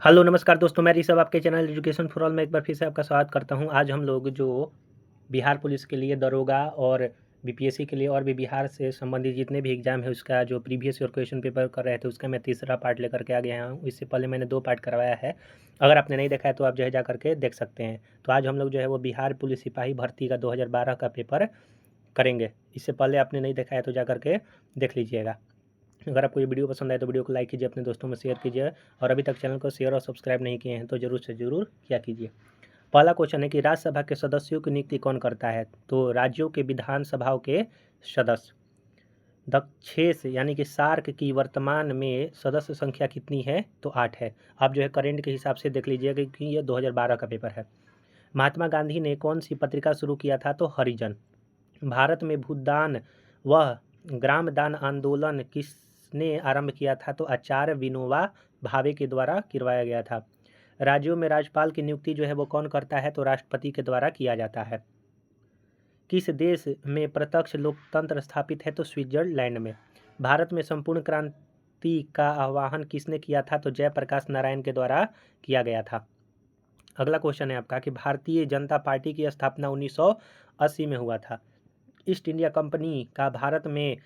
Hello नमस्कार दोस्तों, मैं ऋषभ आपके चैनल एजुकेशन फॉर ऑल में एक बार फिर से आपका स्वागत करता हूं। आज हम लोग जो बिहार पुलिस के लिए दरोगा और बीपीएससी के लिए और भी बिहार से संबंधित जितने भी एग्ज़ाम है उसका जो प्रीवियस ईयर क्वेश्चन पेपर कर रहे थे उसका मैं तीसरा पार्ट लेकर के आ गया हूं। इससे पहले मैंने 2 पार्ट करवाया है। अगर आपने नहीं देखा है तो आप जो है जा करके देख सकते हैं। तो आज हम लोग जो है वो बिहार पुलिस सिपाही भर्ती का 2012 का पेपर करेंगे। इससे पहले आपने नहीं देखा है तो जा करके देख लीजिएगा। अगर आपको ये वीडियो पसंद आए तो वीडियो को लाइक कीजिए, अपने दोस्तों में शेयर कीजिए और अभी तक चैनल को शेयर और सब्सक्राइब नहीं किए हैं तो ज़रूर से ज़रूर किया कीजिए। पहला क्वेश्चन है कि राज्यसभा के सदस्यों की नियुक्ति कौन करता है? तो राज्यों के विधानसभाओं के सदस्य। दक्षेस यानी कि सार्क की वर्तमान में सदस्य संख्या कितनी है? तो 8 है। आप जो है करेंट के हिसाब से देख लीजिएगा क्योंकि ये 2012 का पेपर है। महात्मा गांधी ने कौन सी पत्रिका शुरू किया था? तो हरिजन। भारत में भूदान व ग्राम दान आंदोलन किसने आरंभ किया था? तो आचार्य विनोबा भावे के द्वारा करवाया गया था। राज्यों में राज्यपाल की नियुक्ति जो है वो कौन करता है? तो राष्ट्रपति के द्वारा किया जाता है। किस देश में प्रत्यक्ष लोकतंत्र स्थापित है? तो स्विट्जरलैंड में। भारत में संपूर्ण क्रांति का आह्वान किसने किया था? तो जयप्रकाश नारायण के द्वारा किया गया था। अगला क्वेश्चन है आपका कि भारतीय जनता पार्टी की स्थापना 1980 में हुआ था। ईस्ट इंडिया कंपनी का भारत में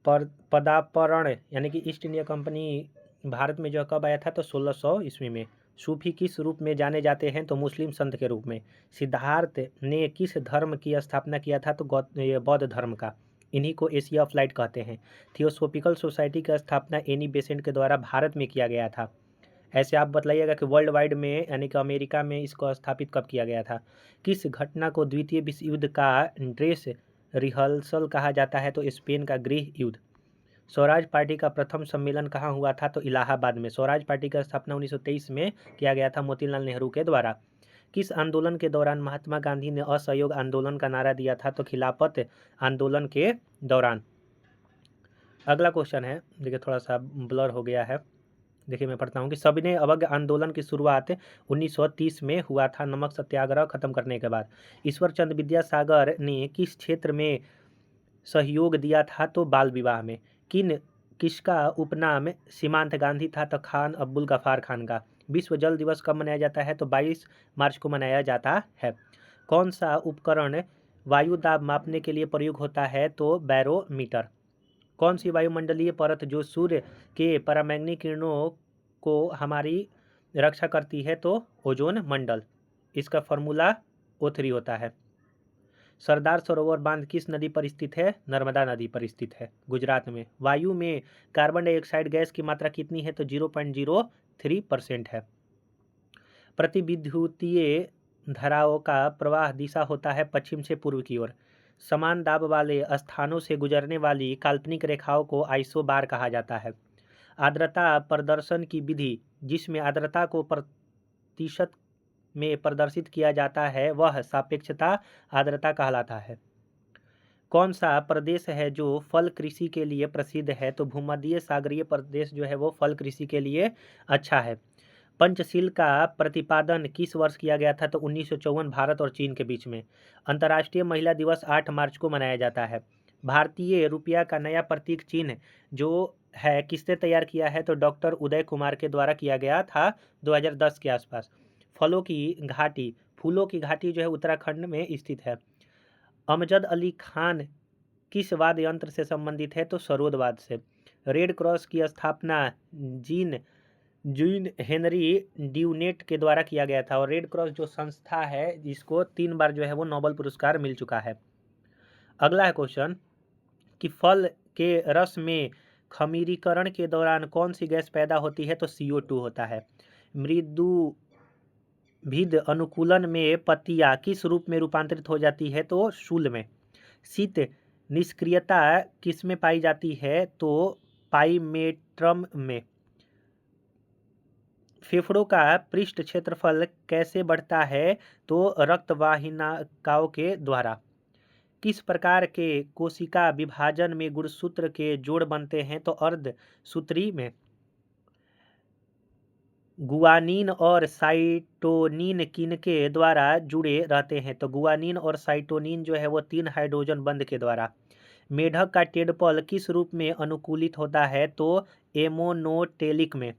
पदार्पण यानी कि ईस्ट इंडिया कंपनी भारत में जो कब आया था? तो 1600 ईस्वी में। सूफी किस रूप में जाने जाते हैं? तो मुस्लिम संत के रूप में। सिद्धार्थ ने किस धर्म की स्थापना किया था? तो बौद्ध धर्म का। इन्हीं को एशिया ऑफ लाइट कहते हैं। थियोसॉफिकल सोसाइटी की स्थापना एनी बेसेंट के द्वारा भारत में किया गया था। ऐसे आप बताइएगा कि वर्ल्ड वाइड में यानी कि अमेरिका में इसको स्थापित कब किया गया था? किस घटना को द्वितीय विश्व युद्ध का ड्रेस रिहर्सल कहा जाता है? तो स्पेन का गृह युद्ध। स्वराज पार्टी का प्रथम सम्मेलन कहाँ हुआ था? तो इलाहाबाद में। स्वराज पार्टी का स्थापना 1923 में किया गया था मोतीलाल नेहरू के द्वारा। किस आंदोलन के दौरान महात्मा गांधी ने असहयोग आंदोलन का नारा दिया था? तो खिलाफत आंदोलन के दौरान। अगला क्वेश्चन है, देखिए थोड़ा सा ब्लर हो गया है, देखिए मैं पढ़ता हूँ कि सविनय अवज्ञा आंदोलन की शुरुआत 1930 में हुआ था नमक सत्याग्रह खत्म करने के बाद। ईश्वर चंद्र विद्यासागर ने किस क्षेत्र में सहयोग दिया था? तो बाल विवाह में। किसका उपनाम सीमांत गांधी था? तो खान अब्दुल गफार खान का। विश्व जल दिवस कब मनाया जाता है? तो 22 मार्च को मनाया जाता है। कौन सा उपकरण वायु दाब मापने के लिए प्रयोग होता है? तो बैरोमीटर। कौन सी वायुमंडलीय परत जो सूर्य के पराबैंगनी किरणों को हमारी रक्षा करती है? तो ओजोन मंडल। इसका फॉर्मूला O3 होता है। सरदार सरोवर बांध किस नदी पर स्थित है? नर्मदा नदी पर स्थित है, गुजरात में। वायु में कार्बन डाइऑक्साइड गैस की मात्रा कितनी है? तो 0.03% है। प्रतिविद्युतीय धाराओं का प्रवाह दिशा होता है पश्चिम से पूर्व की ओर। समान दाब वाले स्थानों से गुजरने वाली काल्पनिक रेखाओं को आइसोबार कहा जाता है। आर्द्रता प्रदर्शन की विधि जिसमें आर्द्रता को प्रतिशत में प्रदर्शित किया जाता है वह सापेक्षता आर्द्रता कहलाता है। कौन सा प्रदेश है जो फल कृषि के लिए प्रसिद्ध है? तो भूमध्य सागरीय प्रदेश जो है वो फल कृषि के लिए अच्छा है। पंचशील का प्रतिपादन किस वर्ष किया गया था? तो 1954 भारत और चीन के बीच में। अंतर्राष्ट्रीय महिला दिवस 8 मार्च को मनाया जाता है। भारतीय रुपया का नया प्रतीक चिन्ह जो है किसने तैयार किया है? तो डॉक्टर उदय कुमार के द्वारा किया गया था 2010 के आसपास। फूलों की घाटी जो है उत्तराखंड में स्थित है। अमजद अली खान किस वाद्य यंत्र से संबंधित है? तो सरोदवाद से। रेड क्रॉस की स्थापना जून हेनरी ड्यूनेट के द्वारा किया गया था और रेड क्रॉस जो संस्था है जिसको 3 बार जो है वो नोबेल पुरस्कार मिल चुका है। अगला है क्वेश्चन कि फल के रस में खमीरीकरण के दौरान कौन सी गैस पैदा होती है? तो CO2 होता है। मृदु भिद अनुकूलन में पत्तियां किस रूप में रूपांतरित हो जाती है? तो शूल में। शीत निष्क्रियता किस में पाई जाती है? तो पाइमेट्रम में। फेफड़ों का पृष्ठ क्षेत्रफल कैसे बढ़ता है? तो रक्तवाहिकाओं के द्वारा। किस प्रकार के कोशिका विभाजन में गुणसूत्र के जोड़ बनते हैं? तो अर्धसूत्री में। गुआनिन और साइटोनिन किनके द्वारा जुड़े रहते हैं? तो गुआनिन और साइटोनिन जो है वो 3 हाइड्रोजन बंध के द्वारा। मेढक का टेडपल किस रूप में अनुकूलित होता है? तो एमोनोटेलिक में।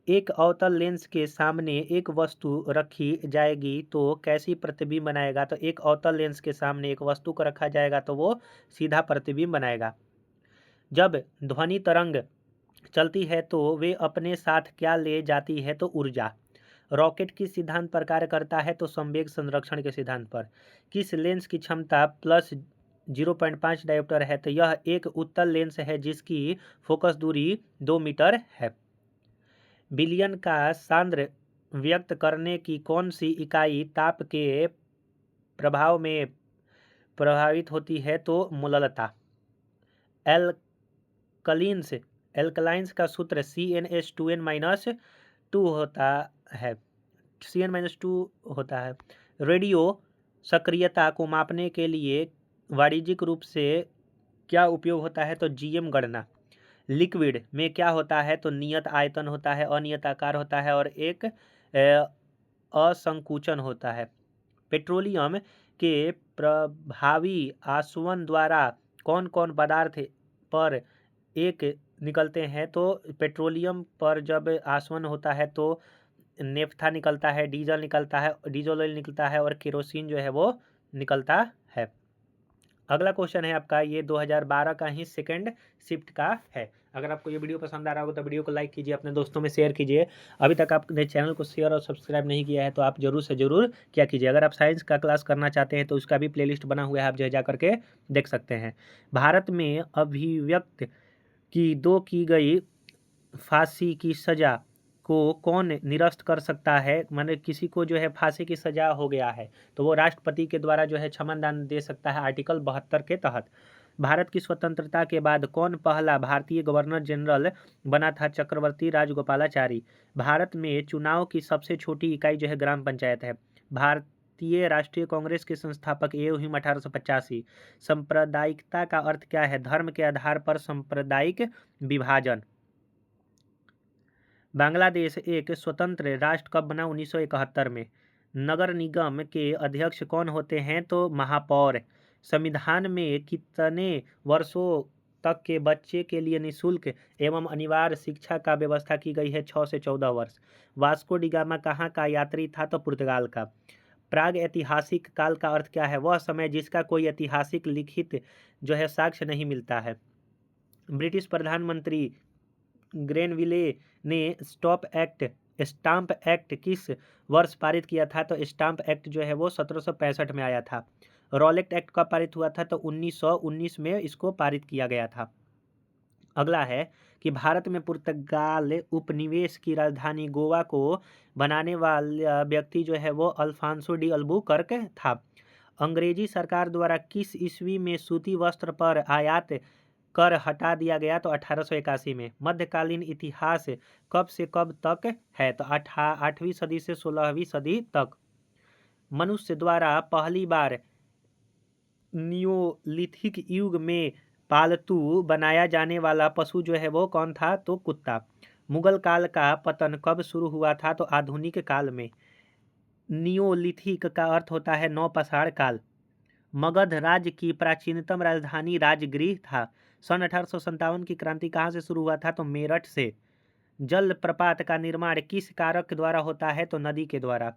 एक अवतल लेंस के सामने एक वस्तु रखी जाएगी तो कैसी प्रतिबिंब बनाएगा? तो एक अवतल लेंस के सामने एक वस्तु को रखा जाएगा तो वो सीधा प्रतिबिंब बनाएगा। जब ध्वनि तरंग चलती है तो वे अपने साथ क्या ले जाती है? तो ऊर्जा। रॉकेट किस सिद्धांत पर कार्य करता है? तो संवेग संरक्षण के सिद्धांत पर। किस लेंस की क्षमता प्लस 0.5 डायोप्टर है? तो यह एक उत्तल लेंस है जिसकी फोकस दूरी 2 मीटर है। बिलियन का सांद्र व्यक्त करने की कौन सी इकाई ताप के प्रभाव में प्रभावित होती है? तो मोललता। एल्कलीन्स एल्कलाइंस का सूत्र CnH2n-2 होता है। Cn-2 होता है। रेडियो सक्रियता को मापने के लिए वाणिज्यिक रूप से क्या उपयोग होता है? तो GM गणना। लिक्विड में क्या होता है? तो नियत आयतन होता है, अनियत आकार होता है और एक असंकुचन होता है। पेट्रोलियम के प्रभावी आसवन द्वारा कौन कौन पदार्थ पर एक निकलते हैं? तो पेट्रोलियम पर जब आसवन होता है तो नेफ्था निकलता है, डीजल निकलता है, डीजल ऑयल निकलता है और केरोसिन जो है वो निकलता है। अगला क्वेश्चन है आपका, ये 2012 का ही सेकंड शिफ्ट का है। अगर आपको ये वीडियो पसंद आ रहा होगा तो वीडियो को लाइक कीजिए, अपने दोस्तों में शेयर कीजिए। अभी तक आपने चैनल को शेयर और सब्सक्राइब नहीं किया है तो आप जरूर से जरूर क्या कीजिए। अगर आप साइंस का क्लास करना चाहते हैं तो उसका भी प्लेलिस्ट बना हुआ है, आप जो जा करके देख सकते हैं। भारत में अभिव्यक्त की गई फांसी की सजा को कौन निरस्त कर सकता है? माने किसी को जो है फांसी की सजा हो गया है तो वो राष्ट्रपति के द्वारा जो है क्षमादान दे सकता है, आर्टिकल 72 के तहत। भारत की स्वतंत्रता के बाद कौन पहला भारतीय गवर्नर जनरल बना था? चक्रवर्ती राजगोपालाचारी। भारत में चुनाव की सबसे छोटी इकाई जो है ग्राम पंचायत है। भारतीय राष्ट्रीय कांग्रेस के संस्थापक ये हुई 1885। सांप्रदायिकता का अर्थ क्या है? धर्म के आधार पर सांप्रदायिक विभाजन। बांग्लादेश एक स्वतंत्र राष्ट्र कब बना? 1971 में। नगर निगम के अध्यक्ष कौन होते हैं? तो महापौर। संविधान में कितने वर्षों तक के बच्चे के लिए निःशुल्क एवं अनिवार्य शिक्षा का व्यवस्था की गई है? 6 से 14 वर्ष। वास्को डी गामा कहाँ का यात्री था? तो पुर्तगाल का। प्राग ऐतिहासिक काल का अर्थ क्या है? वह समय जिसका कोई ऐतिहासिक लिखित जो है साक्ष्य नहीं मिलता है। ब्रिटिश प्रधानमंत्री ग्रेनविले ने स्टाम्प एक्ट किस वर्ष पारित किया था? तो स्टाम्प एक्ट जो है वो 1765 में आया था। रॉलेट एक्ट कब पारित हुआ था? तो 1919 में इसको पारित किया गया था। अगला है कि भारत में पुर्तगाल उपनिवेश की राजधानी गोवा को बनाने वाला व्यक्ति जो है वो अल्फांसो डी अल्बुकर्क था। अंग्रेजी सरकार द्वारा किस ईस्वी में सूती वस्त्र पर आयात कर हटा दिया गया? तो 1881 में। मध्यकालीन इतिहास कब से कब तक है? तो 8वीं सदी से 16वीं सदी तक। मनुष्य द्वारा पहली बार नियोलिथिक युग में पालतू बनाया जाने वाला पशु जो है वो कौन था? तो कुत्ता। मुगल काल का पतन कब शुरू हुआ था? तो आधुनिक काल में। नियोलिथिक का अर्थ होता है नौपाषाण काल। मगध राज्य की प्राचीनतम राजधानी राजगृह था। सन 1857 की क्रांति कहाँ से शुरू हुआ था? तो मेरठ से। जल प्रपात का निर्माण किस कारक द्वारा होता है? तो नदी के द्वारा।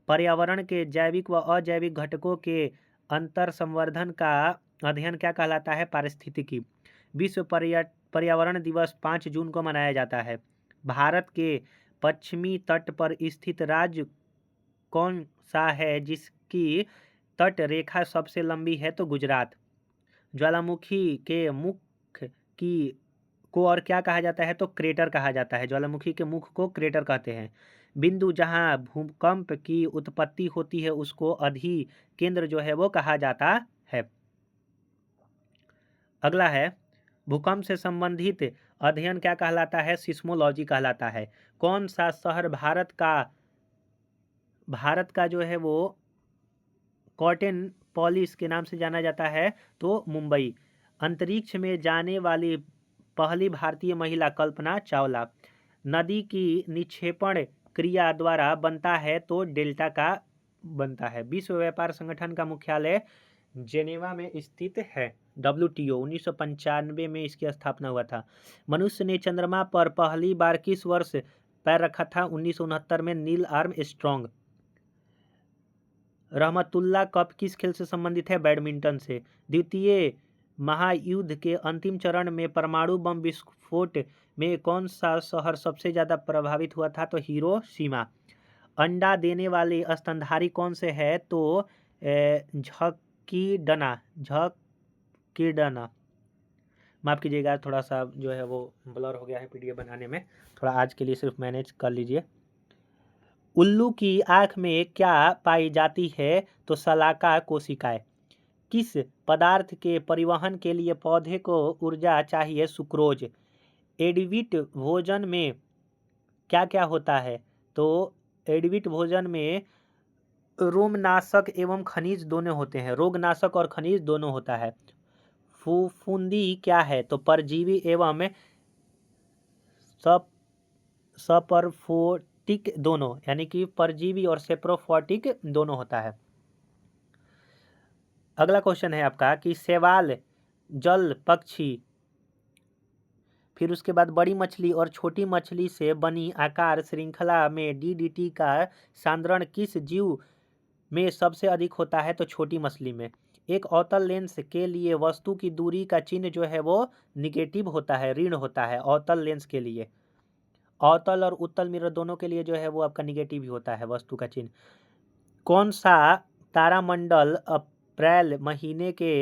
पर्यावरण के जैविक व अजैविक घटकों के अंतर संवर्धन का अध्ययन क्या कहलाता है? पारिस्थितिकी। विश्व पर्यावरण दिवस 5 जून को मनाया जाता है। भारत के पश्चिमी तट पर स्थित राज्य कौन सा है जिसकी तट रेखा सबसे लंबी है? तो गुजरात। ज्वालामुखी के मुख की को और क्या कहा जाता है? तो क्रेटर कहा जाता है। ज्वालामुखी के मुख को क्रेटर कहते हैं। बिंदु जहां भूकंप की उत्पत्ति होती है उसको अधिकेंद्र जो है वो कहा जाता है। अगला है, भूकंप से संबंधित अध्ययन क्या कहलाता है? सिस्मोलॉजी कहलाता है। कौन सा शहर भारत का जो है वो कॉटन पॉलिस के नाम से जाना जाता है? तो मुंबई। अंतरिक्ष में जाने वाली पहली भारतीय महिला कल्पना चावला। नदी की निक्षेपण क्रिया द्वारा बनता है तो डेल्टा का बनता है। विश्व व्यापार संगठन का मुख्यालय जेनेवा में स्थित है। WTO 1995 में इसकी स्थापना हुआ था। मनुष्य ने चंद्रमा पर पहली बार किस वर्ष पैर रखा था 1969 में? Neil Armstrong. रहमतुल्लाह कप किस खेल से संबंधित है? बैडमिंटन से। द्वितीय महायुद्ध के अंतिम चरण में परमाणु बम विस्फोट में कौन सा शहर सबसे ज़्यादा प्रभावित हुआ था? तो हिरोशिमा। अंडा देने वाले स्तनधारी कौन से है? तो झकीडना। माफ़ कीजिएगा, थोड़ा सा जो है वो ब्लर हो गया है पीडीएफ बनाने में, थोड़ा आज के लिए सिर्फ मैनेज कर लीजिए। उल्लू की आँख में क्या पाई जाती है? तो शलाका कोशिकाएं। किस पदार्थ के परिवहन के लिए पौधे को ऊर्जा चाहिए? सुक्रोज। एडविट भोजन में क्या क्या होता है? तो एडविट भोजन में रोगनाशक एवं खनिज दोनों होते हैं। रोगनाशक और खनिज दोनों होता है। फफूंदी क्या है? तो परजीवी एवं सपर्फोटिक दोनों, यानी कि परजीवी और सेप्रोफोटिक दोनों होता है। अगला क्वेश्चन है आपका कि शैवाल, जल पक्षी, फिर उसके बाद बड़ी मछली और छोटी मछली से बनी आकार श्रृंखला में डीडीटी का सांद्रण किस जीव में सबसे अधिक होता है? तो छोटी मछली में। एक अवतल लेंस के लिए वस्तु की दूरी का चिन्ह जो है वो निगेटिव होता है, ऋण होता है अवतल लेंस के लिए। अवतल और उत्तल मिरर दोनों के लिए जो है वो आपका निगेटिव ही होता है वस्तु का चिन्ह। कौन सा तारामंडल अप्रैल महीने के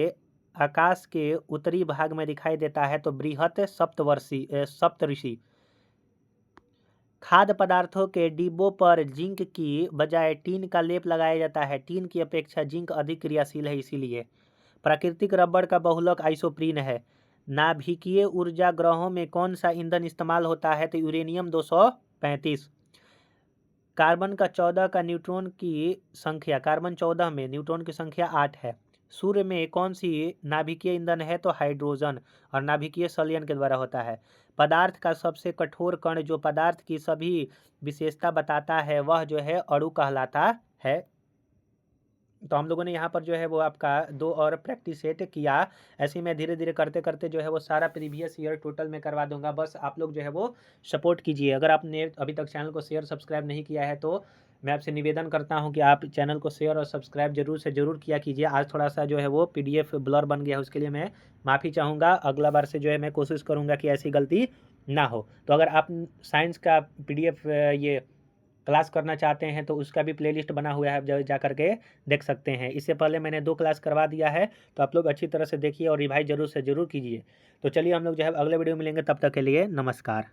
आकाश के उत्तरी भाग में दिखाई देता है? तो बृहत सप्तऋषि। खाद्य पदार्थों के डिब्बों पर जिंक की बजाय टीन का लेप लगाया जाता है। टीन की अपेक्षा जिंक अधिक क्रियाशील है, इसीलिए। प्राकृतिक रबड़ का बहुलक आइसोप्रीन है। नाभिकीय ऊर्जा ग्रहों में कौन सा ईंधन इस्तेमाल होता है? तो यूरेनियम 235। कार्बन का 14 का न्यूट्रॉन की संख्या, कार्बन 14 में न्यूट्रॉन की संख्या 8 है। सूर्य में कौन सी नाभिकीय ईंधन है? तो हाइड्रोजन, और नाभिकीय संलयन के द्वारा होता है। पदार्थ का सबसे कठोर कण जो पदार्थ की सभी विशेषता बताता है वह जो है अणु कहलाता है। तो हम लोगों ने यहाँ पर जो है वो आपका 2 और प्रैक्टिस सेट किया। ऐसे ही मैं धीरे धीरे करते करते जो है वो सारा प्रीवियस ईयर टोटल में करवा दूंगा। बस आप लोग जो है वो सपोर्ट कीजिए। अगर आपने अभी तक चैनल को शेयर सब्सक्राइब नहीं किया है तो मैं आपसे निवेदन करता हूं कि आप चैनल को शेयर और सब्सक्राइब जरूर से जरूर किया कीजिए। आज थोड़ा सा जो है वो पीडीएफ ब्लर बन गया है, उसके लिए मैं माफ़ी चाहूँगा। अगला बार से जो है मैं कोशिश करूँगा कि ऐसी गलती ना हो। तो अगर आप साइंस का पीडीएफ ये क्लास करना चाहते हैं तो उसका भी प्लेलिस्ट बना हुआ है, आप जा करके देख सकते हैं। इससे पहले मैंने 2 क्लास करवा दिया है, तो आप लोग अच्छी तरह से देखिए और रिवाइज जरूर से जरूर कीजिए। तो चलिए हम लोग जो है अगले वीडियो में मिलेंगे, तब तक के लिए नमस्कार।